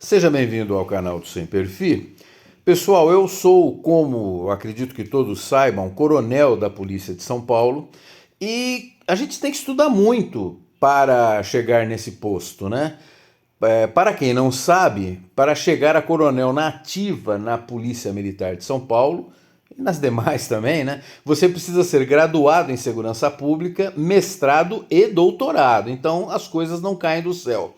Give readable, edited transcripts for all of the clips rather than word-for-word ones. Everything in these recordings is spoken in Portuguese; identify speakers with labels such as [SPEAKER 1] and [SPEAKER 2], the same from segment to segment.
[SPEAKER 1] Seja bem-vindo ao canal do Sem Perfil. Pessoal, eu sou, como acredito que todos saibam, coronel da Polícia de São Paulo e a gente tem que estudar muito para chegar nesse posto, né? Para quem não sabe, para chegar a coronel na ativa na Polícia Militar de São Paulo e nas demais também, né? Você precisa ser graduado em segurança pública, mestrado e doutorado. Então as coisas não caem do céu.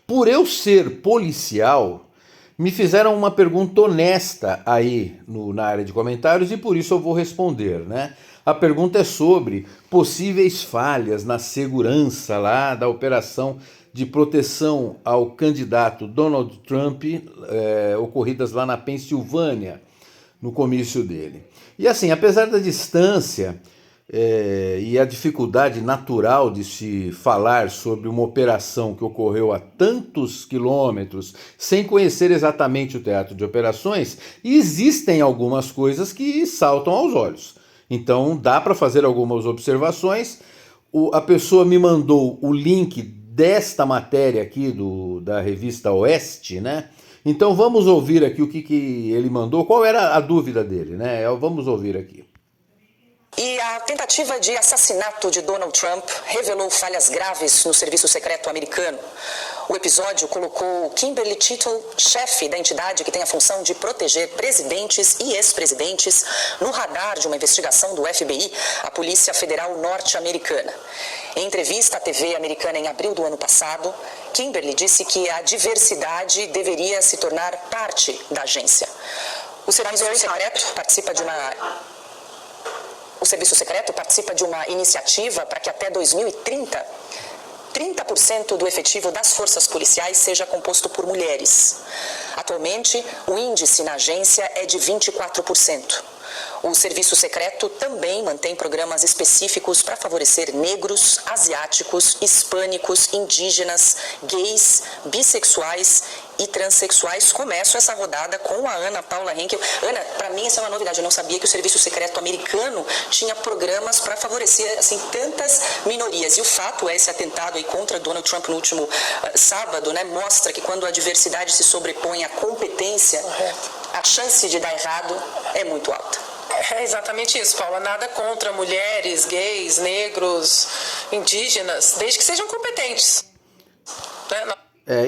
[SPEAKER 1] Por eu ser policial, me fizeram uma pergunta honesta aí na área de comentários e por isso eu vou responder, né? A pergunta é sobre possíveis falhas na segurança lá da operação de proteção ao candidato Donald Trump, ocorridas lá na Pensilvânia, no comício dele. E assim, apesar da distância e a dificuldade natural de se falar sobre uma operação que ocorreu a tantos quilômetros, sem conhecer exatamente o teatro de operações, existem algumas coisas que saltam aos olhos. Então dá para fazer algumas observações. A pessoa me mandou o link desta matéria aqui da revista Oeste, né? Então vamos ouvir aqui o que ele mandou. Qual era a dúvida dele, né? Vamos ouvir aqui.
[SPEAKER 2] E a tentativa de assassinato de Donald Trump revelou falhas graves no serviço secreto americano. O episódio colocou Kimberly Tittle, chefe da entidade que tem a função de proteger presidentes e ex-presidentes, no radar de uma investigação do FBI, a Polícia Federal Norte-Americana. Em entrevista à TV americana em abril do ano passado, Kimberly disse que a diversidade deveria se tornar parte da agência. O serviço secreto participa de uma iniciativa para que até 2030, 30% do efetivo das forças policiais seja composto por mulheres. Atualmente, o índice na agência é de 24%. O serviço secreto também mantém programas específicos para favorecer negros, asiáticos, hispânicos, indígenas, gays, bissexuais e transexuais. Começo essa rodada com a Ana Paula Henkel. Ana, para mim essa é uma novidade, eu não sabia que o serviço secreto americano tinha programas para favorecer assim tantas minorias. E o fato é, esse atentado aí contra Donald Trump no último sábado, né, mostra que quando a diversidade se sobrepõe à competência, a chance de dar errado é muito alta.
[SPEAKER 3] É exatamente isso, Paula. Nada contra mulheres, gays, negros, indígenas, desde que sejam competentes.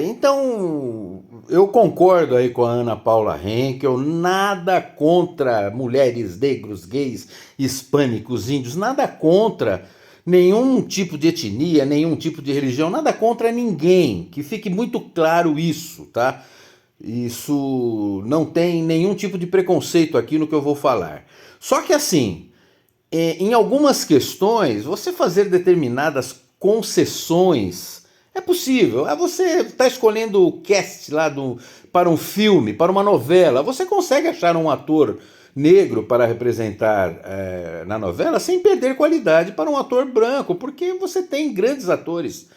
[SPEAKER 1] Então, eu concordo aí com a Ana Paula Henkel, nada contra mulheres, negros, gays, hispânicos, índios, nada contra nenhum tipo de etnia, nenhum tipo de religião, nada contra ninguém, que fique muito claro isso, tá? Isso não tem nenhum tipo de preconceito aqui no que eu vou falar. Só que assim, em algumas questões, você fazer determinadas concessões é possível. Você está escolhendo o cast lá para um filme, para uma novela. Você consegue achar um ator negro para representar na novela sem perder qualidade para um ator branco, porque você tem grandes atores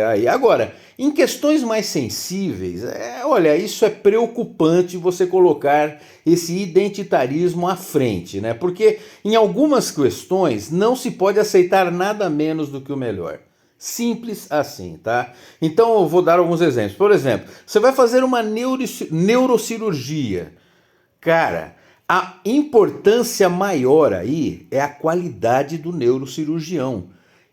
[SPEAKER 1] aí. Agora, em questões mais sensíveis, olha, isso é preocupante você colocar esse identitarismo à frente, né? Porque em algumas questões não se pode aceitar nada menos do que o melhor. Simples assim, tá? Então eu vou dar alguns exemplos. Por exemplo, você vai fazer uma neurocirurgia. Cara, a importância maior aí é a qualidade do neurocirurgião.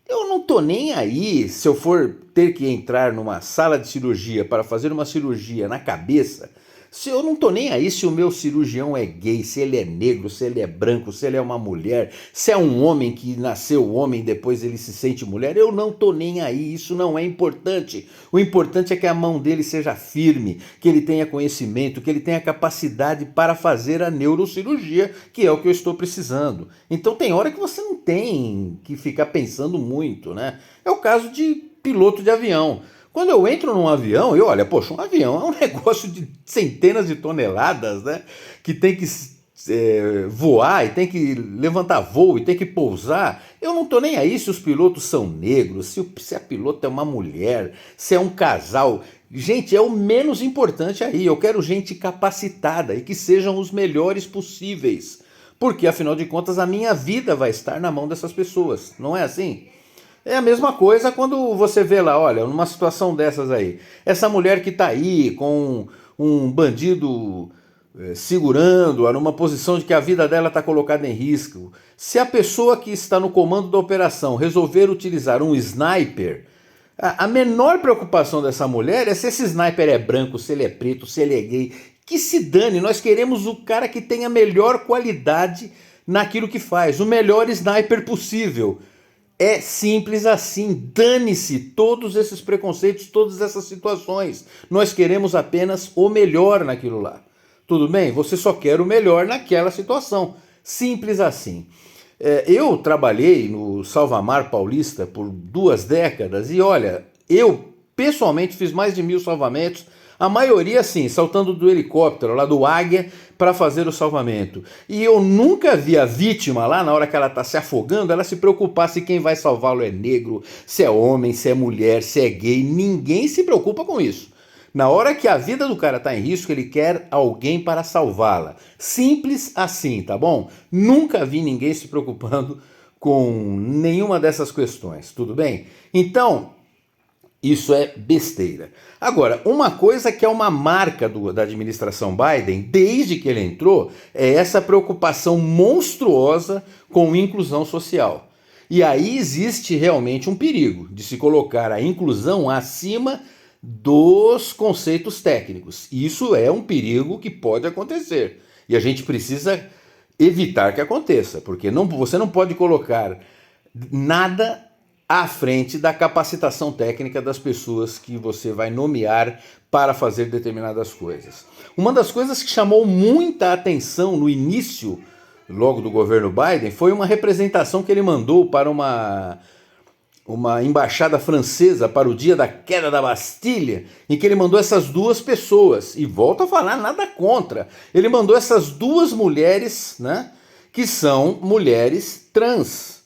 [SPEAKER 1] Eu não tô nem aí se eu for ter que entrar numa sala de cirurgia para fazer uma cirurgia na cabeça. Se eu não tô nem aí se o meu cirurgião é gay, se ele é negro, se ele é branco, se ele é uma mulher, se é um homem que nasceu homem e depois ele se sente mulher, eu não tô nem aí, isso não é importante. O importante é que a mão dele seja firme, que ele tenha conhecimento, que ele tenha capacidade para fazer a neurocirurgia, que é o que eu estou precisando. Então tem hora que você não tem que ficar pensando muito, né? É o caso de piloto de avião. Quando eu entro num avião, olha, poxa, um avião é um negócio de centenas de toneladas, né? Que tem que voar e tem que levantar voo e tem que pousar. Eu não tô nem aí se os pilotos são negros, se a pilota é uma mulher, se é um casal. Gente, é o menos importante aí. Eu quero gente capacitada e que sejam os melhores possíveis. Porque, afinal de contas, a minha vida vai estar na mão dessas pessoas. Não é assim? É a mesma coisa quando você vê lá, olha, numa situação dessas aí, essa mulher que está aí com um bandido segurando-a numa posição de que a vida dela está colocada em risco. Se a pessoa que está no comando da operação resolver utilizar um sniper, a menor preocupação dessa mulher é se esse sniper é branco, se ele é preto, se ele é gay. Que se dane, nós queremos o cara que tenha a melhor qualidade naquilo que faz, o melhor sniper possível. É simples assim, dane-se todos esses preconceitos, todas essas situações. Nós queremos apenas o melhor naquilo lá. Tudo bem? Você só quer o melhor naquela situação. Simples assim. Eu trabalhei no Salvamar Paulista por 2 décadas e olha, eu pessoalmente fiz mais de 1000 salvamentos. A maioria, sim, saltando do helicóptero, lá do Águia, para fazer o salvamento. E eu nunca vi a vítima lá, na hora que ela está se afogando, ela se preocupar se quem vai salvá-lo é negro, se é homem, se é mulher, se é gay. Ninguém se preocupa com isso. Na hora que a vida do cara está em risco, ele quer alguém para salvá-la. Simples assim, tá bom? Nunca vi ninguém se preocupando com nenhuma dessas questões, tudo bem? Então, isso é besteira. Agora, uma coisa que é uma marca da administração Biden, desde que ele entrou, é essa preocupação monstruosa com inclusão social. E aí existe realmente um perigo de se colocar a inclusão acima dos conceitos técnicos. Isso é um perigo que pode acontecer. E a gente precisa evitar que aconteça, porque você não pode colocar nada à frente da capacitação técnica das pessoas que você vai nomear para fazer determinadas coisas. Uma das coisas que chamou muita atenção no início, logo do governo Biden, foi uma representação que ele mandou para uma embaixada francesa para o dia da queda da Bastilha, em que ele mandou essas 2 pessoas, e volto a falar, nada contra, ele mandou essas 2 mulheres, né, que são mulheres trans.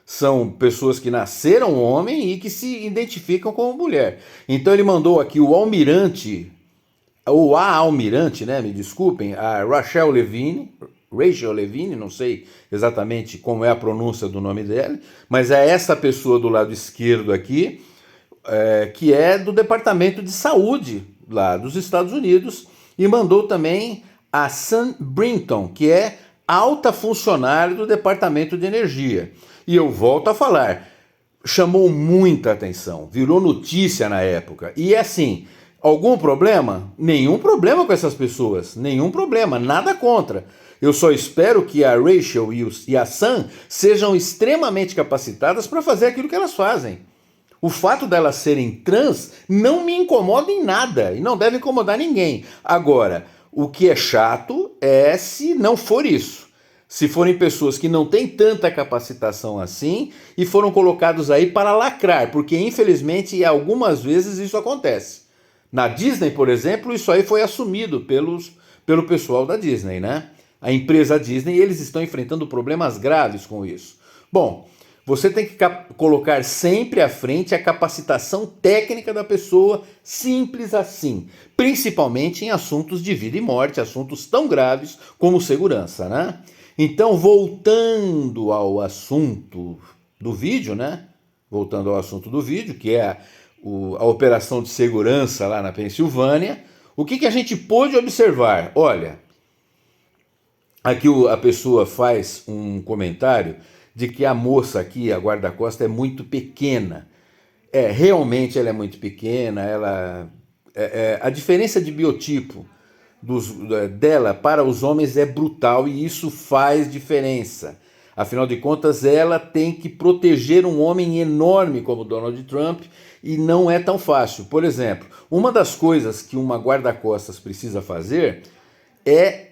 [SPEAKER 1] São pessoas que nasceram homem e que se identificam como mulher. Então ele mandou aqui o almirante, ou a almirante, né, me desculpem, a Rachel Levine, não sei exatamente como é a pronúncia do nome dela, mas é essa pessoa do lado esquerdo aqui, que é do Departamento de Saúde lá dos Estados Unidos, e mandou também a Sam Brinton, que é alta funcionária do Departamento de Energia. E eu volto a falar, chamou muita atenção, virou notícia na época. E assim, algum problema? Nenhum problema com essas pessoas, nenhum problema, nada contra. Eu só espero que a Rachel e a Sam sejam extremamente capacitadas para fazer aquilo que elas fazem. O fato delas serem trans não me incomoda em nada e não deve incomodar ninguém. Agora, o que é chato é se não for isso. Se forem pessoas que não têm tanta capacitação assim e foram colocados aí para lacrar, porque infelizmente algumas vezes isso acontece. Na Disney, por exemplo, isso aí foi assumido pelo pessoal da Disney, né? A empresa Disney, eles estão enfrentando problemas graves com isso. Bom, você tem que colocar sempre à frente a capacitação técnica da pessoa, simples assim. Principalmente em assuntos de vida e morte, assuntos tão graves como segurança, né? Então, voltando ao assunto do vídeo, né? Voltando ao assunto do vídeo, que é a operação de segurança lá na Pensilvânia, o que a gente pôde observar? Olha, aqui a pessoa faz um comentário de que a moça aqui, a guarda-costas, é muito pequena. Realmente ela é muito pequena, a diferença de biotipo dela para os homens é brutal e isso faz diferença. Afinal de contas, ela tem que proteger um homem enorme como Donald Trump e não é tão fácil. Por exemplo, uma das coisas que uma guarda-costas precisa fazer é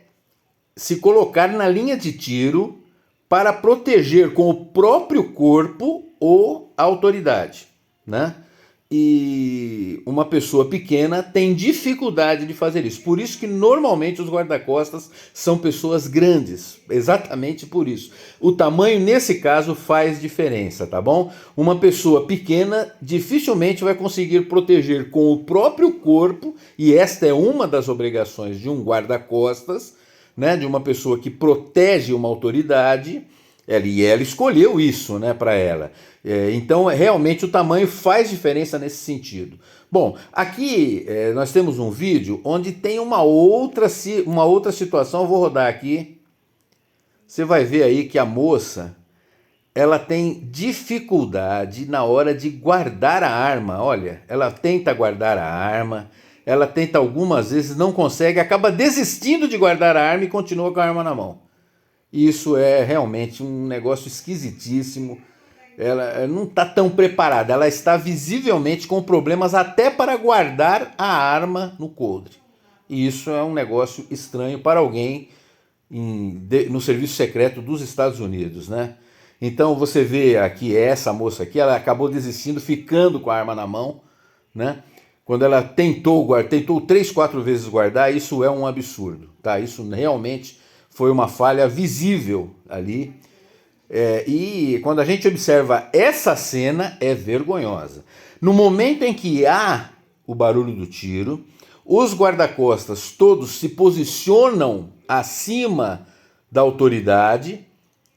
[SPEAKER 1] se colocar na linha de tiro para proteger com o próprio corpo a autoridade, né? E uma pessoa pequena tem dificuldade de fazer isso. Por isso que normalmente os guarda-costas são pessoas grandes. Exatamente por isso. O tamanho, nesse caso, faz diferença, tá bom? Uma pessoa pequena dificilmente vai conseguir proteger com o próprio corpo, e esta é uma das obrigações de um guarda-costas, né? De uma pessoa que protege uma autoridade, E ela escolheu isso, né, para ela. Então, realmente, o tamanho faz diferença nesse sentido. Bom, aqui nós temos um vídeo onde tem uma outra situação. Eu vou rodar aqui. Você vai ver aí que a moça, ela tem dificuldade na hora de guardar a arma. Olha, ela tenta guardar a arma, ela tenta algumas vezes, não consegue, acaba desistindo de guardar a arma e continua com a arma na mão. Isso é realmente um negócio esquisitíssimo. Ela não está tão preparada, ela está visivelmente com problemas até para guardar a arma no coldre. E isso é um negócio estranho para alguém no serviço secreto dos Estados Unidos, né? Então você vê aqui, essa moça aqui, ela acabou desistindo, ficando com a arma na mão, né? Quando ela tentou 3, 4 vezes guardar, isso é um absurdo, tá? Isso realmente foi uma falha visível ali. E quando a gente observa essa cena, é vergonhosa. No momento em que há o barulho do tiro, os guarda-costas todos se posicionam acima da autoridade,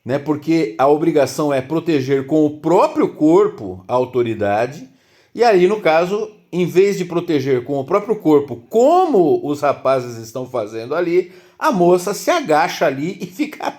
[SPEAKER 1] né, porque a obrigação é proteger com o próprio corpo a autoridade, e aí, no caso, em vez de proteger com o próprio corpo, como os rapazes estão fazendo ali, a moça se agacha ali e fica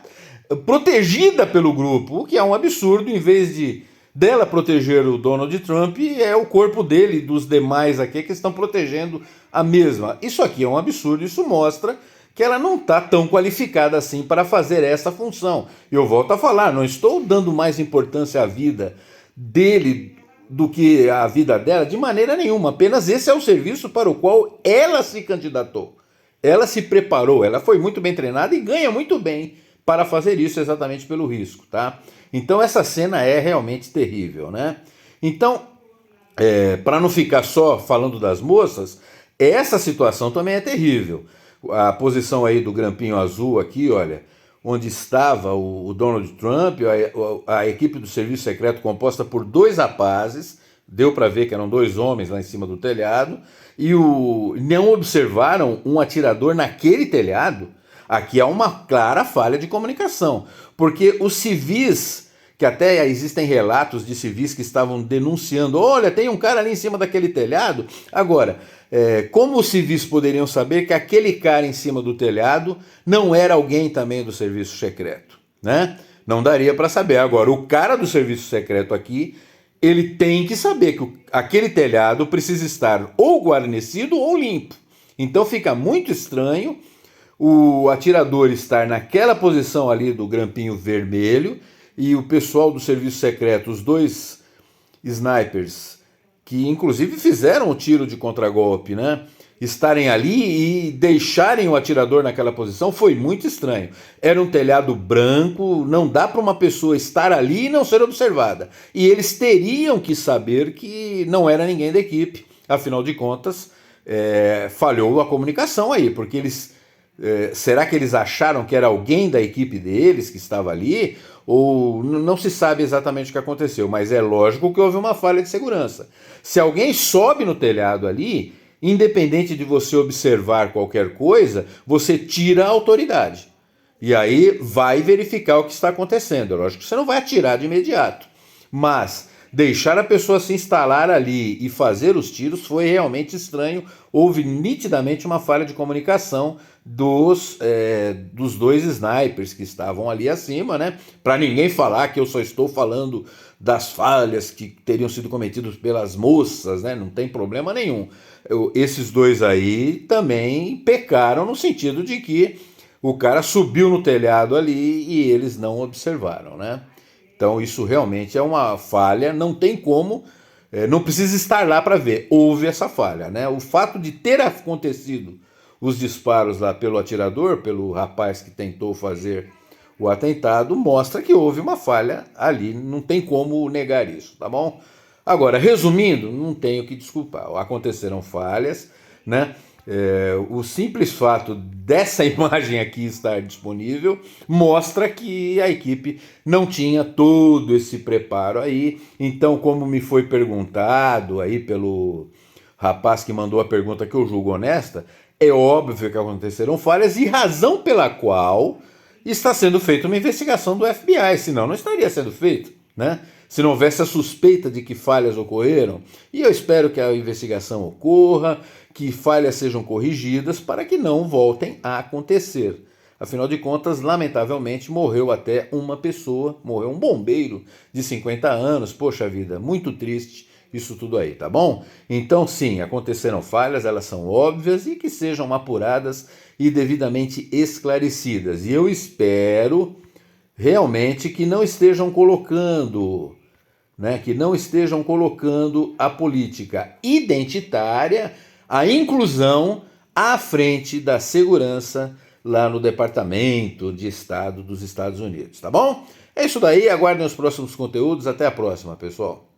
[SPEAKER 1] protegida pelo grupo, o que é um absurdo. Em vez dela proteger o Donald Trump, é o corpo dele e dos demais aqui que estão protegendo a mesma. Isso aqui é um absurdo, isso mostra que ela não está tão qualificada assim para fazer essa função. Eu volto a falar, não estou dando mais importância à vida dele do que à vida dela, de maneira nenhuma. Apenas esse é o serviço para o qual ela se candidatou. Ela se preparou, ela foi muito bem treinada e ganha muito bem para fazer isso, exatamente pelo risco, tá? Então essa cena é realmente terrível, né? Então, para não ficar só falando das moças, essa situação também é terrível. A posição aí do grampinho azul aqui, olha, onde estava o Donald Trump, a equipe do serviço secreto composta por 2 rapazes, deu para ver que eram 2 homens lá em cima do telhado, e não observaram um atirador naquele telhado. Aqui há uma clara falha de comunicação, porque os civis, que até existem relatos de civis que estavam denunciando, olha, tem um cara ali em cima daquele telhado. Agora, como os civis poderiam saber que aquele cara em cima do telhado não era alguém também do serviço secreto, né? Não daria para saber. Agora, o cara do serviço secreto aqui, ele tem que saber que aquele telhado precisa estar ou guarnecido ou limpo. Então fica muito estranho o atirador estar naquela posição ali do grampinho vermelho e o pessoal do serviço secreto, os 2 snipers, que inclusive fizeram o tiro de contragolpe, né, estarem ali e deixarem o atirador naquela posição. Foi muito estranho. Era um telhado branco, não dá para uma pessoa estar ali e não ser observada. E eles teriam que saber que não era ninguém da equipe. Afinal de contas, falhou a comunicação aí, porque eles... será que eles acharam que era alguém da equipe deles que estava ali? Ou não se sabe exatamente o que aconteceu, mas é lógico que houve uma falha de segurança. Se alguém sobe no telhado ali, independente de você observar qualquer coisa, você tira a autoridade. E aí vai verificar o que está acontecendo. É lógico que você não vai atirar de imediato, mas deixar a pessoa se instalar ali e fazer os tiros foi realmente estranho. Houve nitidamente uma falha de comunicação dos 2 snipers que estavam ali acima, né? Para ninguém falar que eu só estou falando das falhas que teriam sido cometidas pelas moças, né? Não tem problema nenhum. Esses 2 aí também pecaram no sentido de que o cara subiu no telhado ali e eles não observaram, né? Então isso realmente é uma falha, não tem como, não precisa estar lá para ver, houve essa falha, né? O fato de ter acontecido os disparos lá pelo atirador, pelo rapaz que tentou fazer o atentado, mostra que houve uma falha ali, não tem como negar isso, tá bom? Agora, resumindo, não tenho que desculpar, aconteceram falhas, né? O simples fato dessa imagem aqui estar disponível mostra que a equipe não tinha todo esse preparo aí. Então, como me foi perguntado aí pelo rapaz que mandou a pergunta, que eu julgo honesta, é óbvio que aconteceram falhas, e razão pela qual está sendo feita uma investigação do FBI, senão não estaria sendo feito, né? Se não houvesse a suspeita de que falhas ocorreram. E eu espero que a investigação ocorra, que falhas sejam corrigidas para que não voltem a acontecer. Afinal de contas, lamentavelmente, morreu até uma pessoa, morreu um bombeiro de 50 anos. Poxa vida, muito triste isso tudo aí, tá bom? Então, sim, aconteceram falhas, elas são óbvias e que sejam apuradas e devidamente esclarecidas. E eu espero realmente que não estejam colocando, que não estejam colocando a política identitária, a inclusão à frente da segurança lá no Departamento de Estado dos Estados Unidos, tá bom? É isso daí, aguardem os próximos conteúdos, até a próxima, pessoal.